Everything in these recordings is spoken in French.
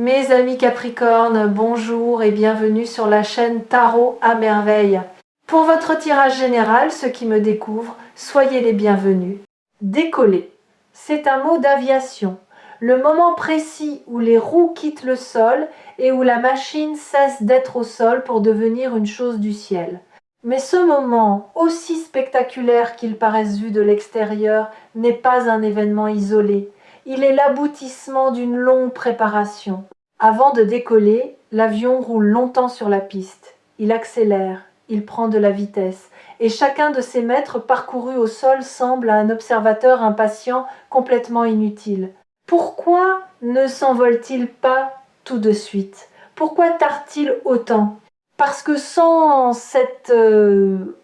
Mes amis Capricorne, bonjour et bienvenue sur la chaîne Tarot à merveille. Pour votre tirage général, ceux qui me découvrent, soyez les bienvenus. Décoller, c'est un mot d'aviation. Le moment précis où les roues quittent le sol et où la machine cesse d'être au sol pour devenir une chose du ciel. Mais ce moment, aussi spectaculaire qu'il paraisse vu de l'extérieur, n'est pas un événement isolé. Il est l'aboutissement d'une longue préparation. Avant de décoller, l'avion roule longtemps sur la piste. Il accélère, il prend de la vitesse, et chacun de ses mètres parcourus au sol semble à un observateur impatient complètement inutile. Pourquoi ne s'envole-t-il pas tout de suite? Pourquoi tarde-t-il autant? Parce que sans cette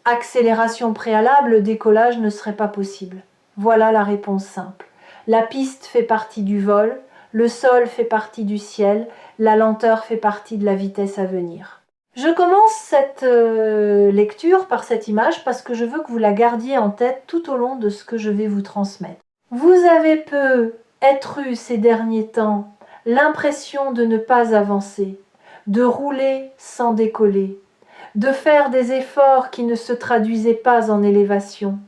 accélération préalable, le décollage ne serait pas possible. Voilà la réponse simple. La piste fait partie du vol, le sol fait partie du ciel, la lenteur fait partie de la vitesse à venir. Je commence cette lecture par cette image parce que je veux que vous la gardiez en tête tout au long de ce que je vais vous transmettre. Vous avez peut-être eu ces derniers temps l'impression de ne pas avancer, de rouler sans décoller, de faire des efforts qui ne se traduisaient pas en élévation.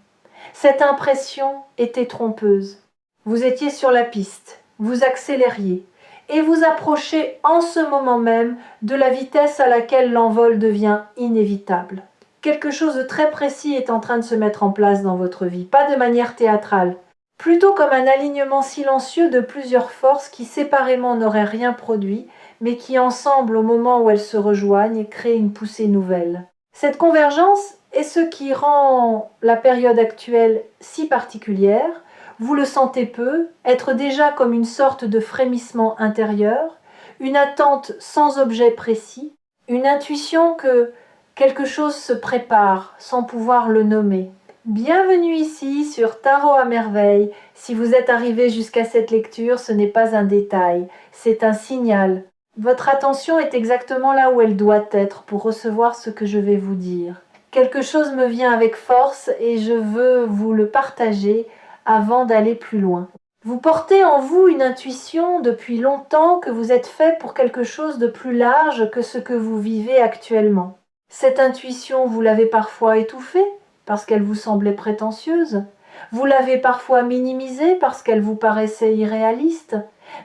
Cette impression était trompeuse. Vous étiez sur la piste, vous accélériez et vous approchez en ce moment même de la vitesse à laquelle l'envol devient inévitable. Quelque chose de très précis est en train de se mettre en place dans votre vie, pas de manière théâtrale, plutôt comme un alignement silencieux de plusieurs forces qui séparément n'auraient rien produit, mais qui ensemble, au moment où elles se rejoignent, créent une poussée nouvelle. Cette convergence est ce qui rend la période actuelle si particulière. Vous le sentez peu, être déjà comme une sorte de frémissement intérieur, une attente sans objet précis, une intuition que quelque chose se prépare sans pouvoir le nommer. Bienvenue ici sur Tarot à merveille. Si vous êtes arrivé jusqu'à cette lecture, ce n'est pas un détail, c'est un signal. Votre attention est exactement là où elle doit être pour recevoir ce que je vais vous dire. Quelque chose me vient avec force et je veux vous le partager avant d'aller plus loin. Vous portez en vous une intuition depuis longtemps que vous êtes fait pour quelque chose de plus large que ce que vous vivez actuellement. Cette intuition, vous l'avez parfois étouffée parce qu'elle vous semblait prétentieuse. Vous l'avez parfois minimisée parce qu'elle vous paraissait irréaliste.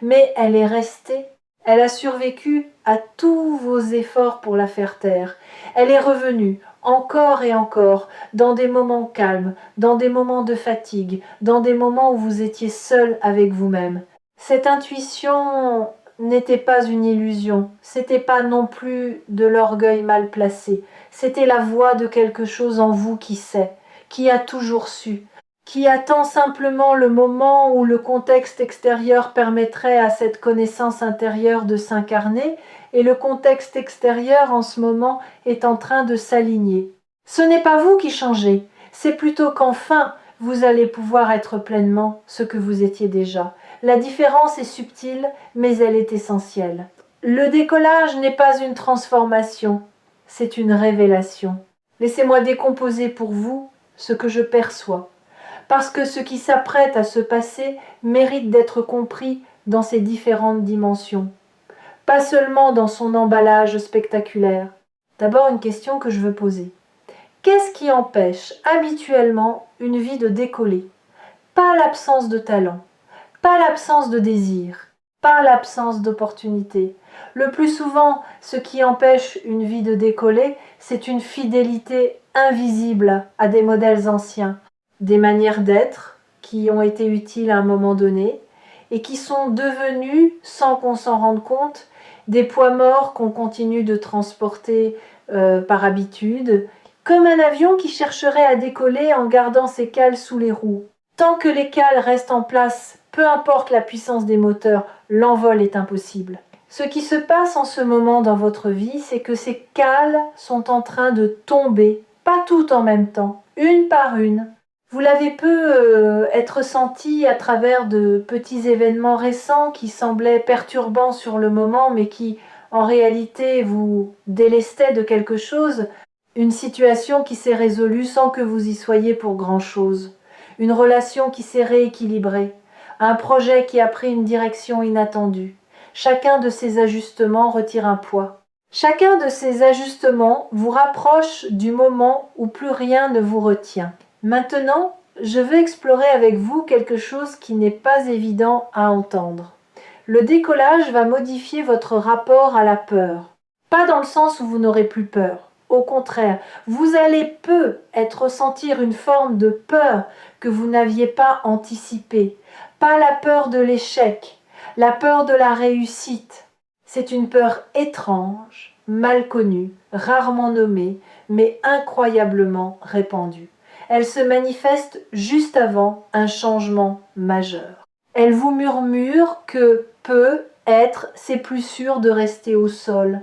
Mais elle est restée. Elle a survécu à tous vos efforts pour la faire taire. Elle est revenue encore et encore, dans des moments calmes, dans des moments de fatigue, dans des moments où vous étiez seul avec vous-même. Cette intuition n'était pas une illusion, c'était pas non plus de l'orgueil mal placé, c'était la voix de quelque chose en vous qui sait, qui a toujours su, qui attend simplement le moment où le contexte extérieur permettrait à cette connaissance intérieure de s'incarner, et le contexte extérieur en ce moment est en train de s'aligner. Ce n'est pas vous qui changez, c'est plutôt qu'enfin vous allez pouvoir être pleinement ce que vous étiez déjà. La différence est subtile, mais elle est essentielle. Le décollage n'est pas une transformation, c'est une révélation. Laissez-moi décomposer pour vous ce que je perçois, parce que ce qui s'apprête à se passer mérite d'être compris dans ses différentes dimensions. Pas seulement dans son emballage spectaculaire. D'abord, une question que je veux poser. Qu'est-ce qui empêche habituellement une vie de décoller? Pas l'absence de talent, pas l'absence de désir, pas l'absence d'opportunité. Le plus souvent, ce qui empêche une vie de décoller, c'est une fidélité invisible à des modèles anciens, des manières d'être qui ont été utiles à un moment donné et qui sont devenues, sans qu'on s'en rende compte, des poids morts qu'on continue de transporter par habitude, comme un avion qui chercherait à décoller en gardant ses cales sous les roues. Tant que les cales restent en place, peu importe la puissance des moteurs, l'envol est impossible. Ce qui se passe en ce moment dans votre vie, c'est que ces cales sont en train de tomber, pas toutes en même temps, une par une. Vous l'avez être senti à travers de petits événements récents qui semblaient perturbants sur le moment, mais qui, en réalité, vous délestaient de quelque chose. Une situation qui s'est résolue sans que vous y soyez pour grand-chose. Une relation qui s'est rééquilibrée. Un projet qui a pris une direction inattendue. Chacun de ces ajustements retire un poids. Chacun de ces ajustements vous rapproche du moment où plus rien ne vous retient. Maintenant, je veux explorer avec vous quelque chose qui n'est pas évident à entendre. Le décollage va modifier votre rapport à la peur. Pas dans le sens où vous n'aurez plus peur. Au contraire, vous allez peut-être ressentir une forme de peur que vous n'aviez pas anticipée. Pas la peur de l'échec, la peur de la réussite. C'est une peur étrange, mal connue, rarement nommée, mais incroyablement répandue. Elle se manifeste juste avant un changement majeur. Elle vous murmure que peut-être c'est plus sûr de rester au sol,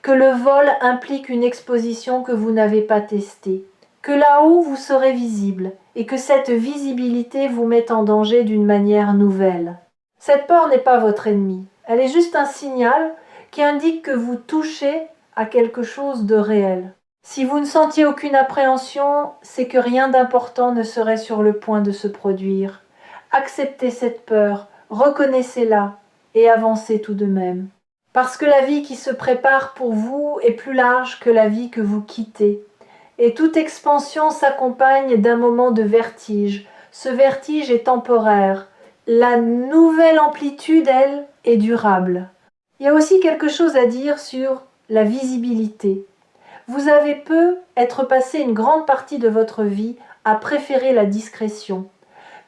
que le vol implique une exposition que vous n'avez pas testée, que là-haut vous serez visible et que cette visibilité vous met en danger d'une manière nouvelle. Cette peur n'est pas votre ennemi, elle est juste un signal qui indique que vous touchez à quelque chose de réel. Si vous ne sentiez aucune appréhension, c'est que rien d'important ne serait sur le point de se produire. Acceptez cette peur, reconnaissez-la et avancez tout de même. Parce que la vie qui se prépare pour vous est plus large que la vie que vous quittez. Et toute expansion s'accompagne d'un moment de vertige. Ce vertige est temporaire. La nouvelle amplitude, elle, est durable. Il y a aussi quelque chose à dire sur la visibilité. Vous avez peut-être passé une grande partie de votre vie à préférer la discrétion.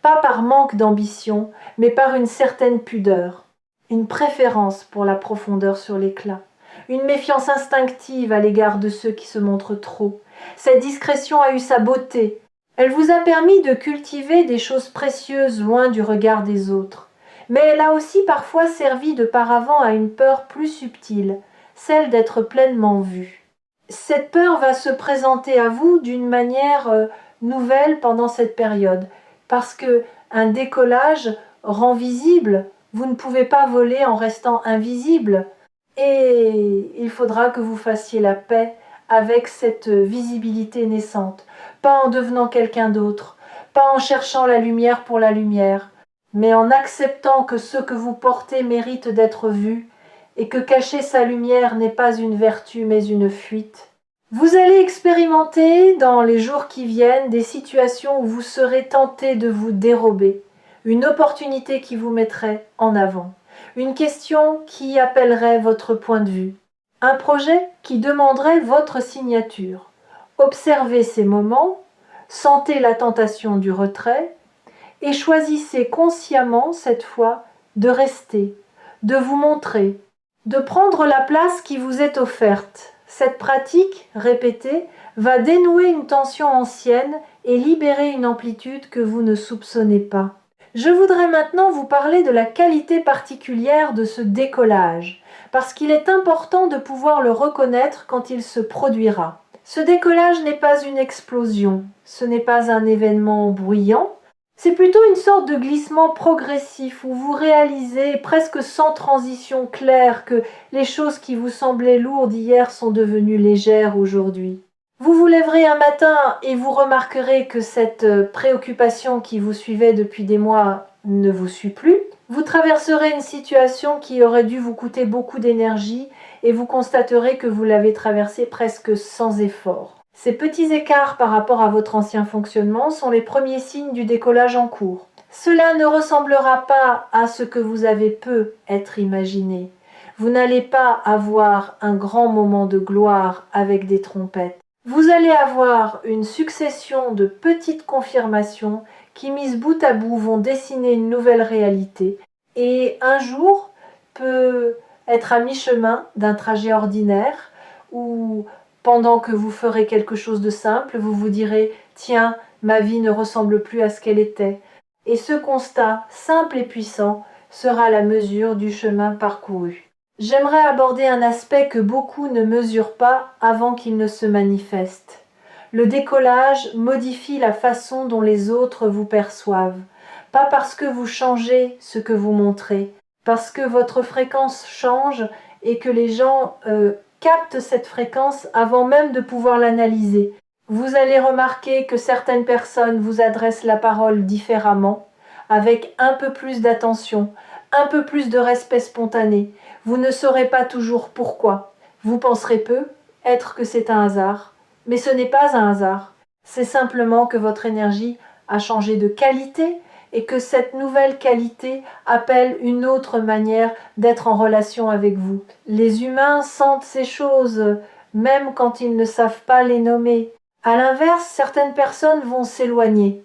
Pas par manque d'ambition, mais par une certaine pudeur. Une préférence pour la profondeur sur l'éclat. Une méfiance instinctive à l'égard de ceux qui se montrent trop. Cette discrétion a eu sa beauté. Elle vous a permis de cultiver des choses précieuses loin du regard des autres. Mais elle a aussi parfois servi de paravent à une peur plus subtile, celle d'être pleinement vue. Cette peur va se présenter à vous d'une manière nouvelle pendant cette période, parce que un décollage rend visible, vous ne pouvez pas voler en restant invisible, et il faudra que vous fassiez la paix avec cette visibilité naissante, pas en devenant quelqu'un d'autre, pas en cherchant la lumière pour la lumière, mais en acceptant que ce que vous portez mérite d'être vu, et que cacher sa lumière n'est pas une vertu mais une fuite. Vous allez expérimenter dans les jours qui viennent des situations où vous serez tenté de vous dérober, une opportunité qui vous mettrait en avant, une question qui appellerait votre point de vue, un projet qui demanderait votre signature. Observez ces moments, sentez la tentation du retrait et choisissez consciemment cette fois de rester, de vous montrer, de prendre la place qui vous est offerte. Cette pratique, répétée, va dénouer une tension ancienne et libérer une amplitude que vous ne soupçonnez pas. Je voudrais maintenant vous parler de la qualité particulière de ce décollage, parce qu'il est important de pouvoir le reconnaître quand il se produira. Ce décollage n'est pas une explosion, ce n'est pas un événement bruyant, c'est plutôt une sorte de glissement progressif où vous réalisez presque sans transition claire que les choses qui vous semblaient lourdes hier sont devenues légères aujourd'hui. Vous vous lèverez un matin et vous remarquerez que cette préoccupation qui vous suivait depuis des mois ne vous suit plus. Vous traverserez une situation qui aurait dû vous coûter beaucoup d'énergie et vous constaterez que vous l'avez traversée presque sans effort. Ces petits écarts par rapport à votre ancien fonctionnement sont les premiers signes du décollage en cours. Cela ne ressemblera pas à ce que vous avez peut-être imaginé. Vous n'allez pas avoir un grand moment de gloire avec des trompettes. Vous allez avoir une succession de petites confirmations qui, mises bout à bout, vont dessiner une nouvelle réalité. Et un jour peut être à mi-chemin d'un trajet ordinaire où, pendant que vous ferez quelque chose de simple, vous vous direz « Tiens, ma vie ne ressemble plus à ce qu'elle était ». Et ce constat, simple et puissant, sera la mesure du chemin parcouru. J'aimerais aborder un aspect que beaucoup ne mesurent pas avant qu'il ne se manifeste. Le décollage modifie la façon dont les autres vous perçoivent. Pas parce que vous changez ce que vous montrez, parce que votre fréquence change et que les gens captent cette fréquence avant même de pouvoir l'analyser. Vous allez remarquer que certaines personnes vous adressent la parole différemment, avec un peu plus d'attention, un peu plus de respect spontané. Vous ne saurez pas toujours pourquoi. Vous penserez peu, être que c'est un hasard. Mais ce n'est pas un hasard. C'est simplement que votre énergie a changé de qualité et que cette nouvelle qualité appelle une autre manière d'être en relation avec vous. Les humains sentent ces choses, même quand ils ne savent pas les nommer. À l'inverse, certaines personnes vont s'éloigner.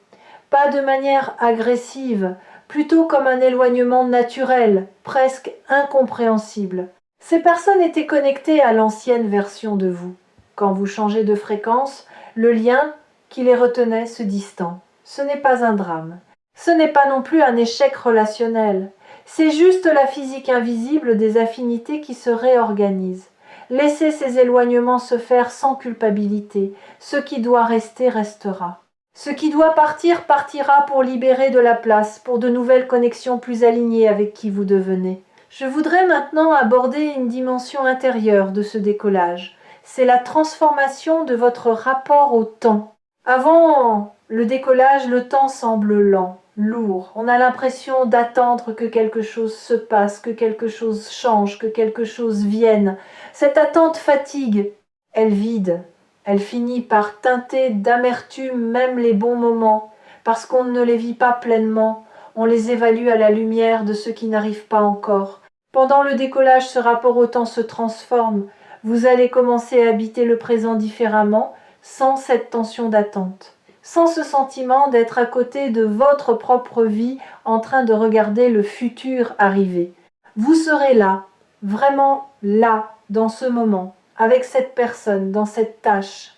Pas de manière agressive, plutôt comme un éloignement naturel, presque incompréhensible. Ces personnes étaient connectées à l'ancienne version de vous. Quand vous changez de fréquence, le lien qui les retenait se distend. Ce n'est pas un drame. Ce n'est pas non plus un échec relationnel. C'est juste la physique invisible des affinités qui se réorganisent. Laissez ces éloignements se faire sans culpabilité. Ce qui doit rester restera. Ce qui doit partir partira pour libérer de la place, pour de nouvelles connexions plus alignées avec qui vous devenez. Je voudrais maintenant aborder une dimension intérieure de ce décollage. C'est la transformation de votre rapport au temps. Avant le décollage, le temps semble lent, lourd. On a l'impression d'attendre que quelque chose se passe, que quelque chose change, que quelque chose vienne. Cette attente fatigue, elle vide. Elle finit par teinter d'amertume même les bons moments, parce qu'on ne les vit pas pleinement, on les évalue à la lumière de ce qui n'arrive pas encore. Pendant le décollage, ce rapport au temps se transforme. Vous allez commencer à habiter le présent différemment, sans cette tension d'attente, sans ce sentiment d'être à côté de votre propre vie en train de regarder le futur arriver. Vous serez là, vraiment là, dans ce moment, avec cette personne, dans cette tâche.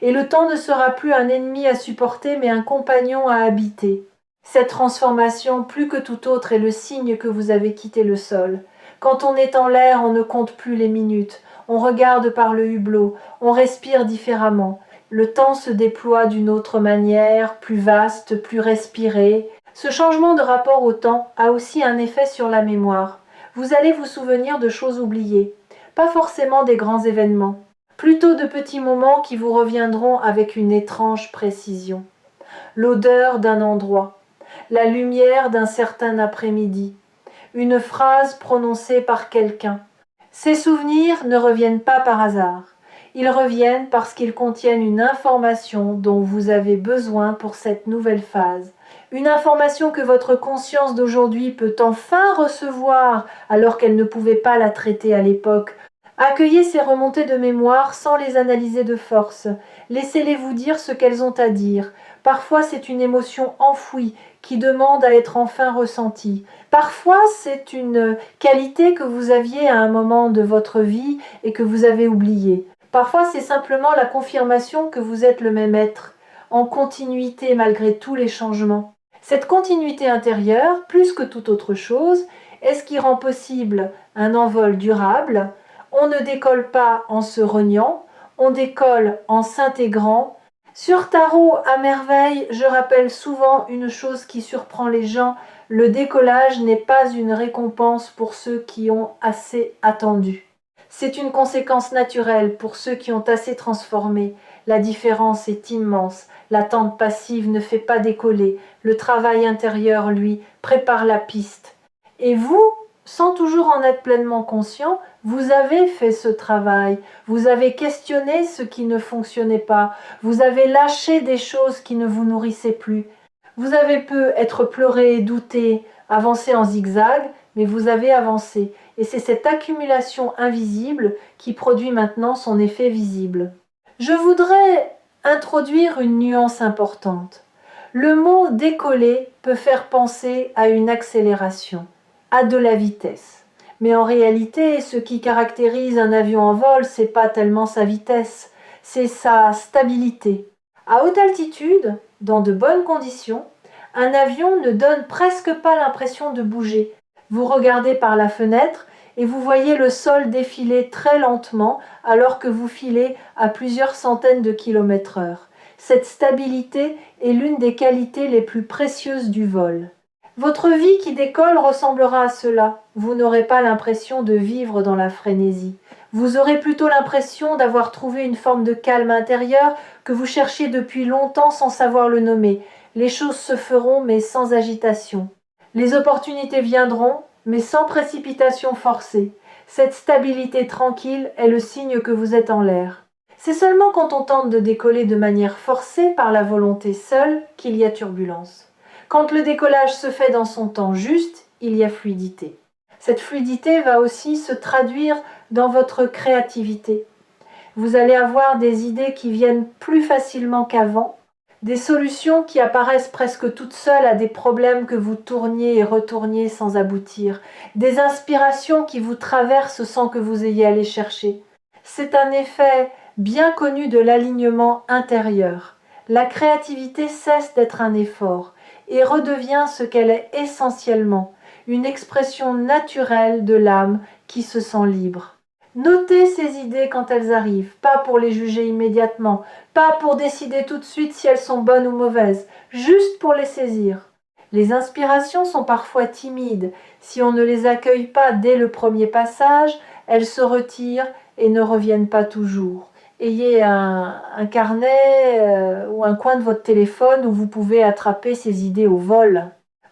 Et le temps ne sera plus un ennemi à supporter, mais un compagnon à habiter. Cette transformation, plus que tout autre, est le signe que vous avez quitté le sol. Quand on est en l'air, on ne compte plus les minutes. On regarde par le hublot, on respire différemment. Le temps se déploie d'une autre manière, plus vaste, plus respiré. Ce changement de rapport au temps a aussi un effet sur la mémoire. Vous allez vous souvenir de choses oubliées, pas forcément des grands événements, plutôt de petits moments qui vous reviendront avec une étrange précision. L'odeur d'un endroit, la lumière d'un certain après-midi, une phrase prononcée par quelqu'un. Ces souvenirs ne reviennent pas par hasard. Ils reviennent parce qu'ils contiennent une information dont vous avez besoin pour cette nouvelle phase. Une information que votre conscience d'aujourd'hui peut enfin recevoir alors qu'elle ne pouvait pas la traiter à l'époque. Accueillez ces remontées de mémoire sans les analyser de force. Laissez-les vous dire ce qu'elles ont à dire. Parfois c'est une émotion enfouie qui demande à être enfin ressentie. Parfois c'est une qualité que vous aviez à un moment de votre vie et que vous avez oubliée. Parfois c'est simplement la confirmation que vous êtes le même être, en continuité malgré tous les changements. Cette continuité intérieure, plus que toute autre chose, est ce qui rend possible un envol durable. On ne décolle pas en se reniant, on décolle en s'intégrant. Sur Tarot à merveille, je rappelle souvent une chose qui surprend les gens, le décollage n'est pas une récompense pour ceux qui ont assez attendu. C'est une conséquence naturelle pour ceux qui ont assez transformé. La différence est immense, l'attente passive ne fait pas décoller, le travail intérieur, lui, prépare la piste. Et vous, sans toujours en être pleinement conscient, vous avez fait ce travail, vous avez questionné ce qui ne fonctionnait pas, vous avez lâché des choses qui ne vous nourrissaient plus. Vous avez pu être pleuré, douté, avancé en zigzag, mais vous avez avancé. Et c'est cette accumulation invisible qui produit maintenant son effet visible. Je voudrais introduire une nuance importante. Le mot décoller peut faire penser à une accélération, à de la vitesse. Mais en réalité, ce qui caractérise un avion en vol, c'est pas tellement sa vitesse, c'est sa stabilité. À haute altitude, dans de bonnes conditions, un avion ne donne presque pas l'impression de bouger. Vous regardez par la fenêtre et vous voyez le sol défiler très lentement alors que vous filez à plusieurs centaines de kilomètres/heure. Cette stabilité est l'une des qualités les plus précieuses du vol. Votre vie qui décolle ressemblera à cela. Vous n'aurez pas l'impression de vivre dans la frénésie. Vous aurez plutôt l'impression d'avoir trouvé une forme de calme intérieur que vous cherchiez depuis longtemps sans savoir le nommer. Les choses se feront mais sans agitation. Les opportunités viendront, mais sans précipitation forcée. Cette stabilité tranquille est le signe que vous êtes en l'air. C'est seulement quand on tente de décoller de manière forcée par la volonté seule qu'il y a turbulence. Quand le décollage se fait dans son temps juste, il y a fluidité. Cette fluidité va aussi se traduire dans votre créativité. Vous allez avoir des idées qui viennent plus facilement qu'avant, des solutions qui apparaissent presque toutes seules à des problèmes que vous tourniez et retourniez sans aboutir, des inspirations qui vous traversent sans que vous ayez à les chercher. C'est un effet bien connu de l'alignement intérieur. La créativité cesse d'être un effort et redevient ce qu'elle est essentiellement, une expression naturelle de l'âme qui se sent libre. Notez ces idées quand elles arrivent, pas pour les juger immédiatement, pas pour décider tout de suite si elles sont bonnes ou mauvaises, juste pour les saisir. Les inspirations sont parfois timides. Si on ne les accueille pas dès le premier passage, elles se retirent et ne reviennent pas toujours. Ayez un carnet ou un coin de votre téléphone où vous pouvez attraper ces idées au vol.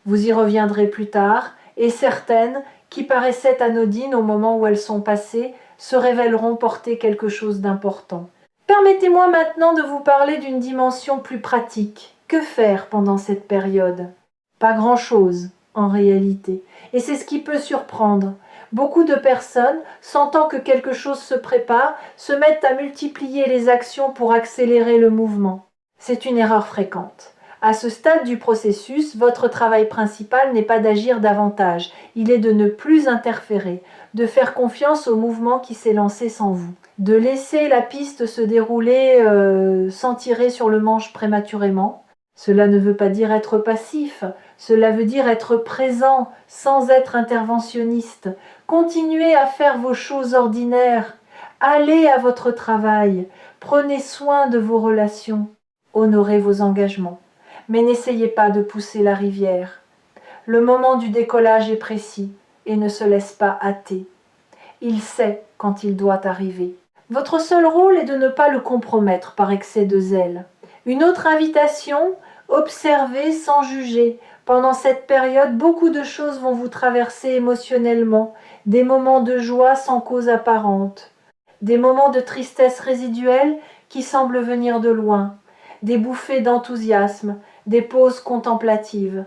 Vous y reviendrez plus tard, et certaines, qui paraissaient anodines au moment où elles sont passées, se révéleront porter quelque chose d'important. Permettez-moi maintenant de vous parler d'une dimension plus pratique. Que faire pendant cette période ? Pas grand-chose, en réalité. Et c'est ce qui peut surprendre. Beaucoup de personnes, sentant que quelque chose se prépare, se mettent à multiplier les actions pour accélérer le mouvement. C'est une erreur fréquente. À ce stade du processus, votre travail principal n'est pas d'agir davantage, il est de ne plus interférer, de faire confiance au mouvement qui s'est lancé sans vous, de laisser la piste se dérouler sans tirer sur le manche prématurément. Cela ne veut pas dire être passif, cela veut dire être présent sans être interventionniste. Continuez à faire vos choses ordinaires, allez à votre travail, prenez soin de vos relations, honorez vos engagements. Mais n'essayez pas de pousser la rivière. Le moment du décollage est précis et ne se laisse pas hâter. Il sait quand il doit arriver. Votre seul rôle est de ne pas le compromettre par excès de zèle. Une autre invitation, observez sans juger. Pendant cette période, beaucoup de choses vont vous traverser émotionnellement, des moments de joie sans cause apparente, des moments de tristesse résiduelle qui semblent venir de loin, des bouffées d'enthousiasme, des pauses contemplatives.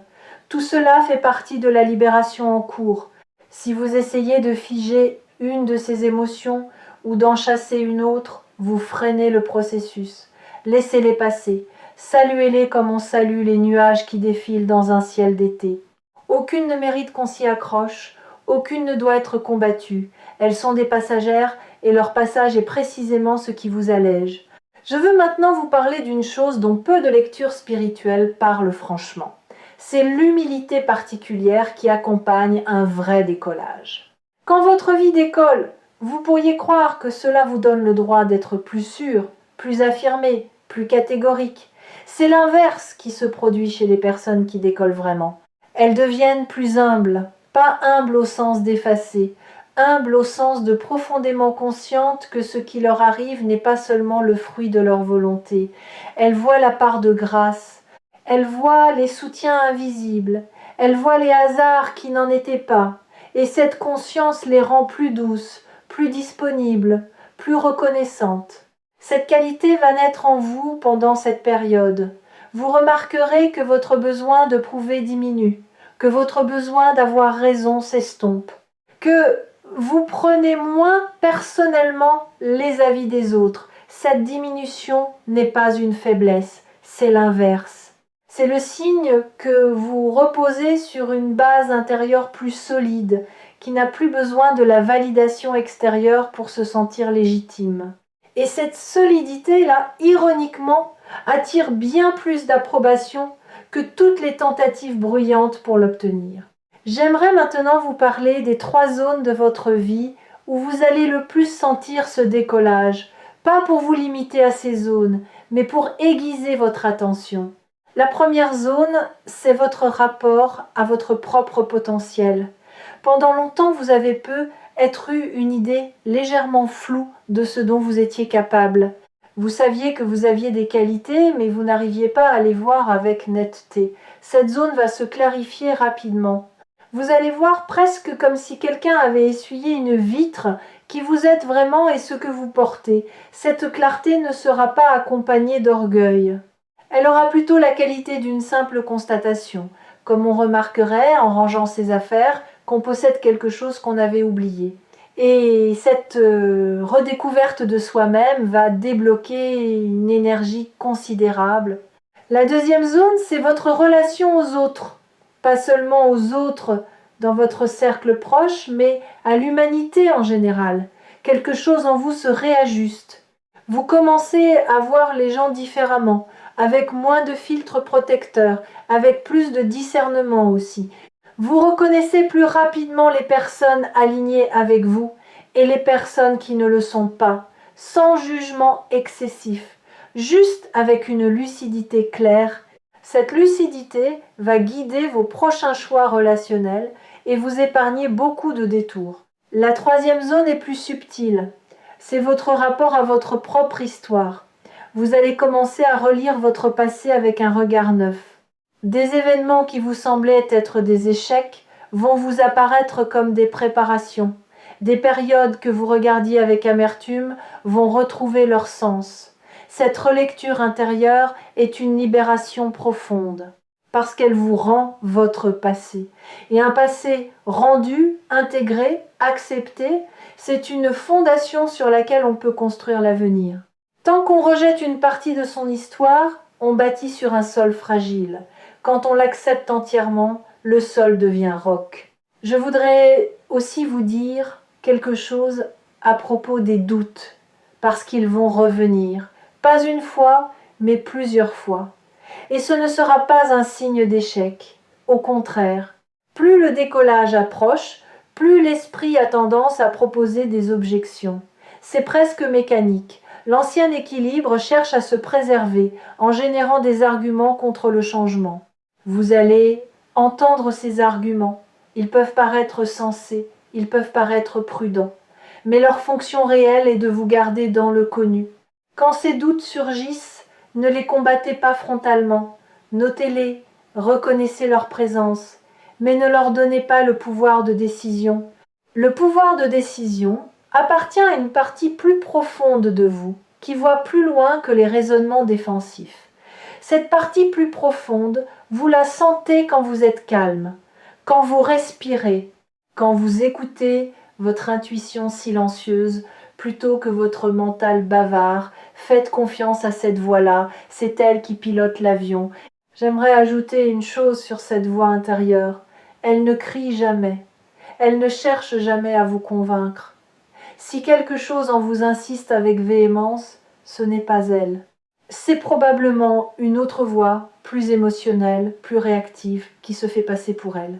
Tout cela fait partie de la libération en cours. Si vous essayez de figer une de ces émotions ou d'en chasser une autre, vous freinez le processus. Laissez-les passer. Saluez-les comme on salue les nuages qui défilent dans un ciel d'été. Aucune ne mérite qu'on s'y accroche, aucune ne doit être combattue. Elles sont des passagères et leur passage est précisément ce qui vous allège. Je veux maintenant vous parler d'une chose dont peu de lectures spirituelles parlent franchement. C'est l'humilité particulière qui accompagne un vrai décollage. Quand votre vie décolle, vous pourriez croire que cela vous donne le droit d'être plus sûr, plus affirmé, plus catégorique. C'est l'inverse qui se produit chez les personnes qui décollent vraiment. Elles deviennent plus humbles, pas humbles au sens d'effacer, humbles au sens de profondément conscientes que ce qui leur arrive n'est pas seulement le fruit de leur volonté. Elles voient la part de grâce, elles voient les soutiens invisibles, elles voient les hasards qui n'en étaient pas, et cette conscience les rend plus douces, plus disponibles, plus reconnaissantes. Cette qualité va naître en vous pendant cette période. Vous remarquerez que votre besoin de prouver diminue, que votre besoin d'avoir raison s'estompe, que vous prenez moins personnellement les avis des autres. Cette diminution n'est pas une faiblesse, c'est l'inverse. C'est le signe que vous reposez sur une base intérieure plus solide, qui n'a plus besoin de la validation extérieure pour se sentir légitime. Et cette solidité-là, ironiquement, attire bien plus d'approbation que toutes les tentatives bruyantes pour l'obtenir. J'aimerais maintenant vous parler des 3 zones de votre vie où vous allez le plus sentir ce décollage, pas pour vous limiter à ces zones, mais pour aiguiser votre attention. La première zone, c'est votre rapport à votre propre potentiel. Pendant longtemps, vous avez être eu une idée légèrement floue de ce dont vous étiez capable. Vous saviez que vous aviez des qualités, mais vous n'arriviez pas à les voir avec netteté. Cette zone va se clarifier rapidement. Vous allez voir presque comme si quelqu'un avait essuyé une vitre qui vous êtes vraiment et ce que vous portez. Cette clarté ne sera pas accompagnée d'orgueil. Elle aura plutôt la qualité d'une simple constatation, comme on remarquerait en rangeant ses affaires qu'on possède quelque chose qu'on avait oublié. Et cette redécouverte de soi-même va débloquer une énergie considérable. La deuxième zone, c'est votre relation aux autres. Pas seulement aux autres dans votre cercle proche, mais à l'humanité en général. Quelque chose en vous se réajuste. Vous commencez à voir les gens différemment, avec moins de filtres protecteurs, avec plus de discernement aussi. Vous reconnaissez plus rapidement les personnes alignées avec vous et les personnes qui ne le sont pas, sans jugement excessif, juste avec une lucidité claire. Cette lucidité va guider vos prochains choix relationnels et vous épargner beaucoup de détours. La troisième zone est plus subtile. C'est votre rapport à votre propre histoire. Vous allez commencer à relire votre passé avec un regard neuf. Des événements qui vous semblaient être des échecs vont vous apparaître comme des préparations. Des périodes que vous regardiez avec amertume vont retrouver leur sens. Cette relecture intérieure est une libération profonde, parce qu'elle vous rend votre passé. Et un passé rendu, intégré, accepté, c'est une fondation sur laquelle on peut construire l'avenir. Tant qu'on rejette une partie de son histoire, on bâtit sur un sol fragile. Quand on l'accepte entièrement, le sol devient roc. Je voudrais aussi vous dire quelque chose à propos des doutes, parce qu'ils vont revenir, pas une fois, mais plusieurs fois. Et ce ne sera pas un signe d'échec. Au contraire, plus le décollage approche, plus l'esprit a tendance à proposer des objections. C'est presque mécanique. L'ancien équilibre cherche à se préserver en générant des arguments contre le changement. Vous allez entendre ces arguments. Ils peuvent paraître sensés, ils peuvent paraître prudents, mais leur fonction réelle est de vous garder dans le connu. Quand ces doutes surgissent, ne les combattez pas frontalement. Notez-les, reconnaissez leur présence, mais ne leur donnez pas le pouvoir de décision. Le pouvoir de décision appartient à une partie plus profonde de vous, qui voit plus loin que les raisonnements défensifs. Cette partie plus profonde, vous la sentez quand vous êtes calme, quand vous respirez, quand vous écoutez votre intuition silencieuse plutôt que votre mental bavard. Faites confiance à cette voix-là, c'est elle qui pilote l'avion. J'aimerais ajouter une chose sur cette voix intérieure. Elle ne crie jamais. Elle ne cherche jamais à vous convaincre. Si quelque chose en vous insiste avec véhémence, ce n'est pas elle. C'est probablement une autre voix, plus émotionnelle, plus réactive, qui se fait passer pour elle.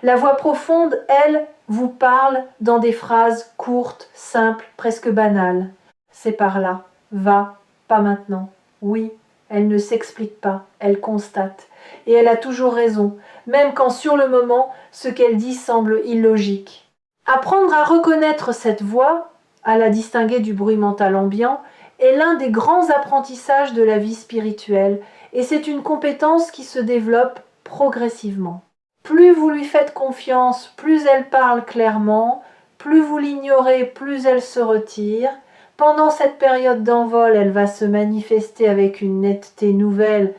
La voix profonde, elle, vous parle dans des phrases courtes, simples, presque banales. C'est par là. Va, pas maintenant. Oui, elle ne s'explique pas, elle constate. Et elle a toujours raison, même quand sur le moment, ce qu'elle dit semble illogique. Apprendre à reconnaître cette voix, à la distinguer du bruit mental ambiant, est l'un des grands apprentissages de la vie spirituelle, et c'est une compétence qui se développe progressivement. Plus vous lui faites confiance, plus elle parle clairement, plus vous l'ignorez, plus elle se retire. Pendant cette période d'envol, elle va se manifester avec une netteté nouvelle.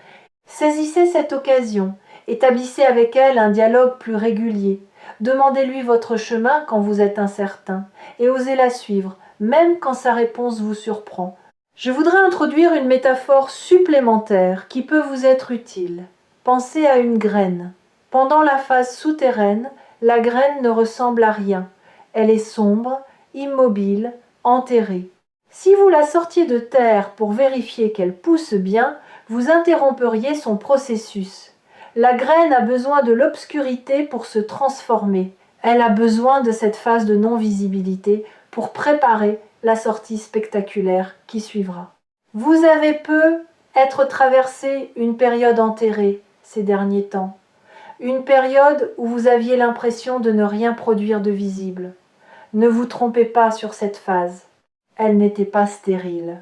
Saisissez cette occasion, établissez avec elle un dialogue plus régulier. Demandez-lui votre chemin quand vous êtes incertain, et osez la suivre, même quand sa réponse vous surprend. Je voudrais introduire une métaphore supplémentaire qui peut vous être utile. Pensez à une graine. Pendant la phase souterraine, la graine ne ressemble à rien. Elle est sombre, immobile, enterrée. Si vous la sortiez de terre pour vérifier qu'elle pousse bien, vous interromperiez son processus. La graine a besoin de l'obscurité pour se transformer. Elle a besoin de cette phase de non-visibilité pour préparer la sortie spectaculaire qui suivra. Vous avez être traversé une période enterrée ces derniers temps. Une période où vous aviez l'impression de ne rien produire de visible. Ne vous trompez pas sur cette phase. Elle n'était pas stérile.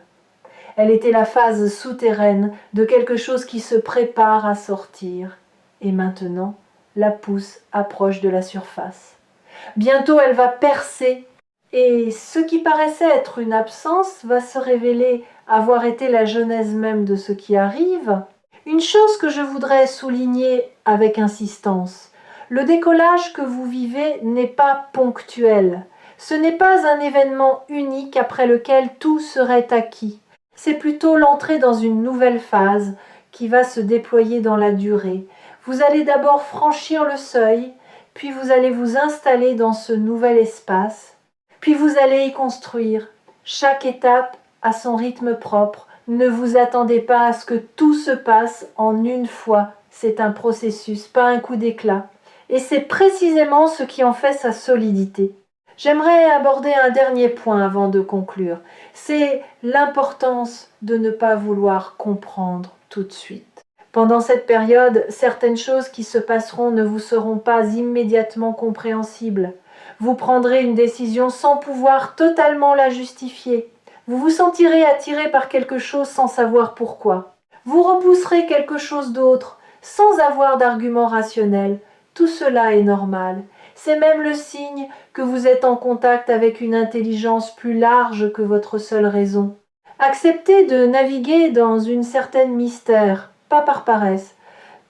Elle était la phase souterraine de quelque chose qui se prépare à sortir. Et maintenant, la pousse approche de la surface. Bientôt elle va percer et ce qui paraissait être une absence va se révéler avoir été la genèse même de ce qui arrive. Une chose que je voudrais souligner avec insistance, le décollage que vous vivez n'est pas ponctuel. Ce n'est pas un événement unique après lequel tout serait acquis. C'est plutôt l'entrée dans une nouvelle phase qui va se déployer dans la durée. Vous allez d'abord franchir le seuil, puis vous allez vous installer dans ce nouvel espace, puis vous allez y construire. Chaque étape a son rythme propre. Ne vous attendez pas à ce que tout se passe en une fois. C'est un processus, pas un coup d'éclat. Et c'est précisément ce qui en fait sa solidité. J'aimerais aborder un dernier point avant de conclure. C'est l'importance de ne pas vouloir comprendre tout de suite. Pendant cette période, certaines choses qui se passeront ne vous seront pas immédiatement compréhensibles. Vous prendrez une décision sans pouvoir totalement la justifier. Vous vous sentirez attiré par quelque chose sans savoir pourquoi. Vous repousserez quelque chose d'autre sans avoir d'argument rationnel. Tout cela est normal. C'est même le signe que vous êtes en contact avec une intelligence plus large que votre seule raison. Acceptez de naviguer dans une certaine mystère, pas par paresse,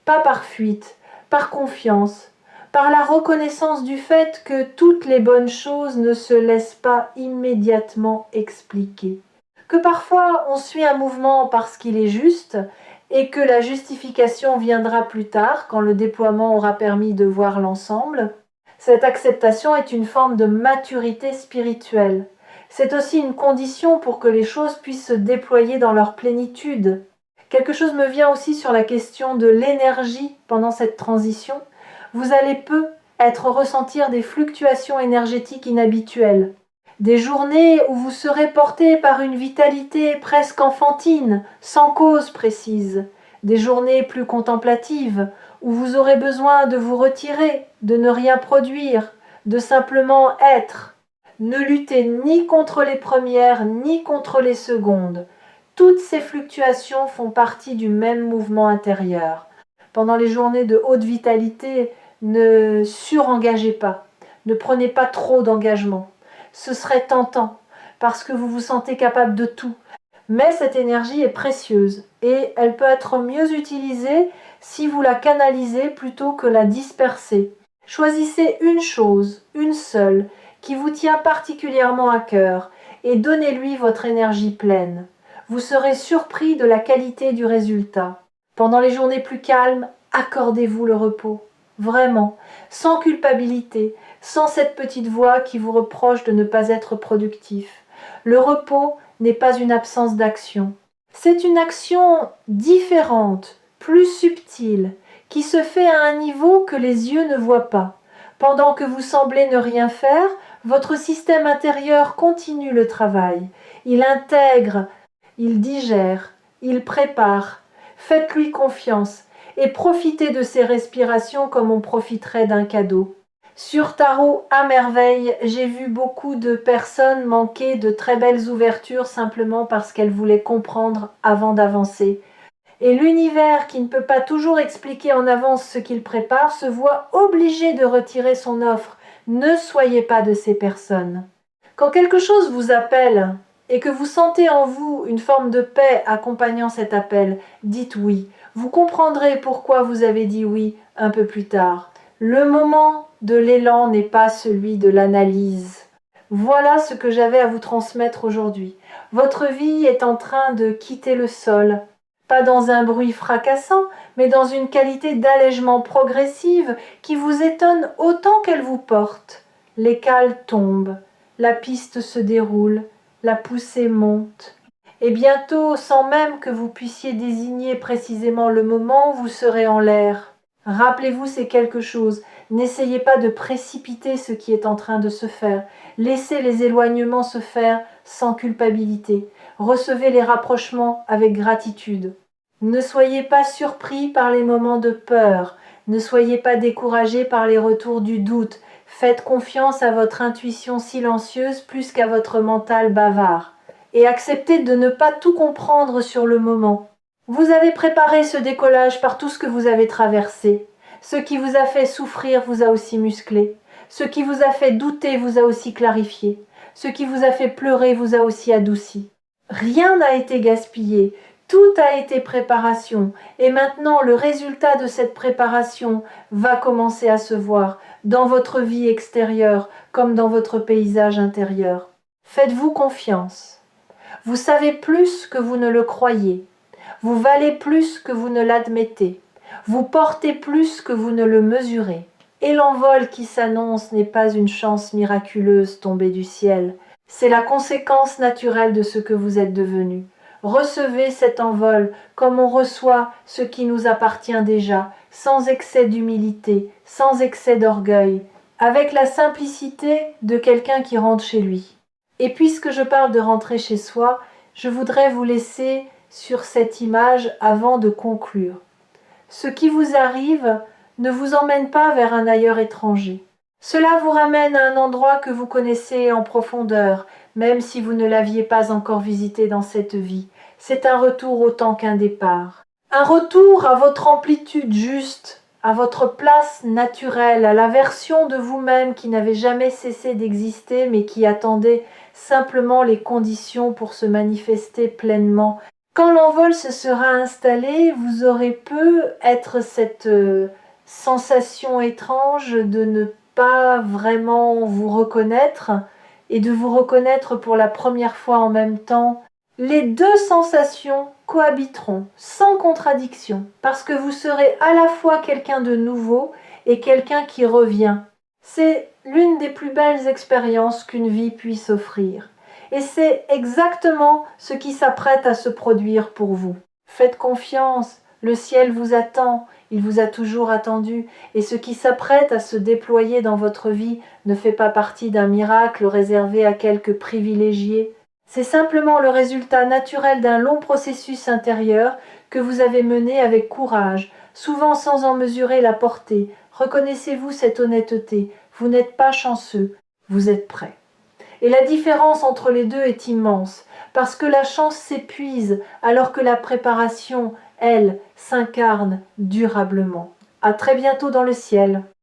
pas par fuite, par confiance, par la reconnaissance du fait que toutes les bonnes choses ne se laissent pas immédiatement expliquer, que parfois on suit un mouvement parce qu'il est juste et que la justification viendra plus tard quand le déploiement aura permis de voir l'ensemble. Cette acceptation est une forme de maturité spirituelle. C'est aussi une condition pour que les choses puissent se déployer dans leur plénitude. Quelque chose me vient aussi sur la question de l'énergie pendant cette transition. Vous allez peu ressentir des fluctuations énergétiques inhabituelles. Des journées où vous serez porté par une vitalité presque enfantine, sans cause précise. Des journées plus contemplatives, où vous aurez besoin de vous retirer, de ne rien produire, de simplement être. Ne luttez ni contre les premières, ni contre les secondes. Toutes ces fluctuations font partie du même mouvement intérieur. Pendant les journées de haute vitalité, ne surengagez pas, ne prenez pas trop d'engagement. Ce serait tentant, parce que vous vous sentez capable de tout. Mais cette énergie est précieuse et elle peut être mieux utilisée si vous la canalisez plutôt que la dispersez. Choisissez une chose, une seule, qui vous tient particulièrement à cœur et donnez-lui votre énergie pleine. Vous serez surpris de la qualité du résultat. Pendant les journées plus calmes, accordez-vous le repos. Vraiment, sans culpabilité, sans cette petite voix qui vous reproche de ne pas être productif. Le repos n'est pas une absence d'action. C'est une action différente, plus subtile, qui se fait à un niveau que les yeux ne voient pas. Pendant que vous semblez ne rien faire, votre système intérieur continue le travail. Il intègre, il digère, il prépare. Faites-lui confiance et profitez de ces respirations comme on profiterait d'un cadeau. Sur Tarot à merveille, j'ai vu beaucoup de personnes manquer de très belles ouvertures simplement parce qu'elles voulaient comprendre avant d'avancer. Et l'univers, qui ne peut pas toujours expliquer en avance ce qu'il prépare, se voit obligé de retirer son offre. Ne soyez pas de ces personnes. Quand quelque chose vous appelle et que vous sentez en vous une forme de paix accompagnant cet appel, dites oui. Vous comprendrez pourquoi vous avez dit oui un peu plus tard. Le moment de l'élan n'est pas celui de l'analyse. Voilà ce que j'avais à vous transmettre aujourd'hui. Votre vie est en train de quitter le sol. Pas dans un bruit fracassant, mais dans une qualité d'allègement progressive qui vous étonne autant qu'elle vous porte. Les cales tombent, la piste se déroule, la poussée monte. Et bientôt, sans même que vous puissiez désigner précisément le moment, vous serez en l'air. Rappelez-vous ces quelque chose. N'essayez pas de précipiter ce qui est en train de se faire. Laissez les éloignements se faire sans culpabilité. Recevez les rapprochements avec gratitude. Ne soyez pas surpris par les moments de peur. Ne soyez pas découragés par les retours du doute. Faites confiance à votre intuition silencieuse plus qu'à votre mental bavard. Et acceptez de ne pas tout comprendre sur le moment. Vous avez préparé ce décollage par tout ce que vous avez traversé. Ce qui vous a fait souffrir vous a aussi musclé. Ce qui vous a fait douter vous a aussi clarifié. Ce qui vous a fait pleurer vous a aussi adouci. Rien n'a été gaspillé, tout a été préparation. Et maintenant, le résultat de cette préparation va commencer à se voir dans votre vie extérieure comme dans votre paysage intérieur. Faites-vous confiance. Vous savez plus que vous ne le croyez. Vous valez plus que vous ne l'admettez. Vous portez plus que vous ne le mesurez. Et l'envol qui s'annonce n'est pas une chance miraculeuse tombée du ciel. C'est la conséquence naturelle de ce que vous êtes devenu. Recevez cet envol comme on reçoit ce qui nous appartient déjà, sans excès d'humilité, sans excès d'orgueil, avec la simplicité de quelqu'un qui rentre chez lui. Et puisque je parle de rentrer chez soi, je voudrais vous laisser sur cette image avant de conclure. Ce qui vous arrive ne vous emmène pas vers un ailleurs étranger. Cela vous ramène à un endroit que vous connaissez en profondeur, même si vous ne l'aviez pas encore visité dans cette vie. C'est un retour autant qu'un départ. Un retour à votre amplitude juste, à votre place naturelle, à la version de vous-même qui n'avait jamais cessé d'exister mais qui attendait simplement les conditions pour se manifester pleinement. Quand l'envol se sera installé, vous aurez être cette sensation étrange de ne pas vraiment vous reconnaître et de vous reconnaître pour la première fois en même temps. Les deux sensations cohabiteront sans contradiction parce que vous serez à la fois quelqu'un de nouveau et quelqu'un qui revient. C'est l'une des plus belles expériences qu'une vie puisse offrir. Et c'est exactement ce qui s'apprête à se produire pour vous. Faites confiance, le ciel vous attend, il vous a toujours attendu, et ce qui s'apprête à se déployer dans votre vie ne fait pas partie d'un miracle réservé à quelques privilégiés. C'est simplement le résultat naturel d'un long processus intérieur que vous avez mené avec courage, souvent sans en mesurer la portée. Reconnaissez-vous cette honnêteté, vous n'êtes pas chanceux, vous êtes prêt. Et la différence entre les deux est immense, parce que la chance s'épuise alors que la préparation, elle, s'incarne durablement. À très bientôt dans le ciel.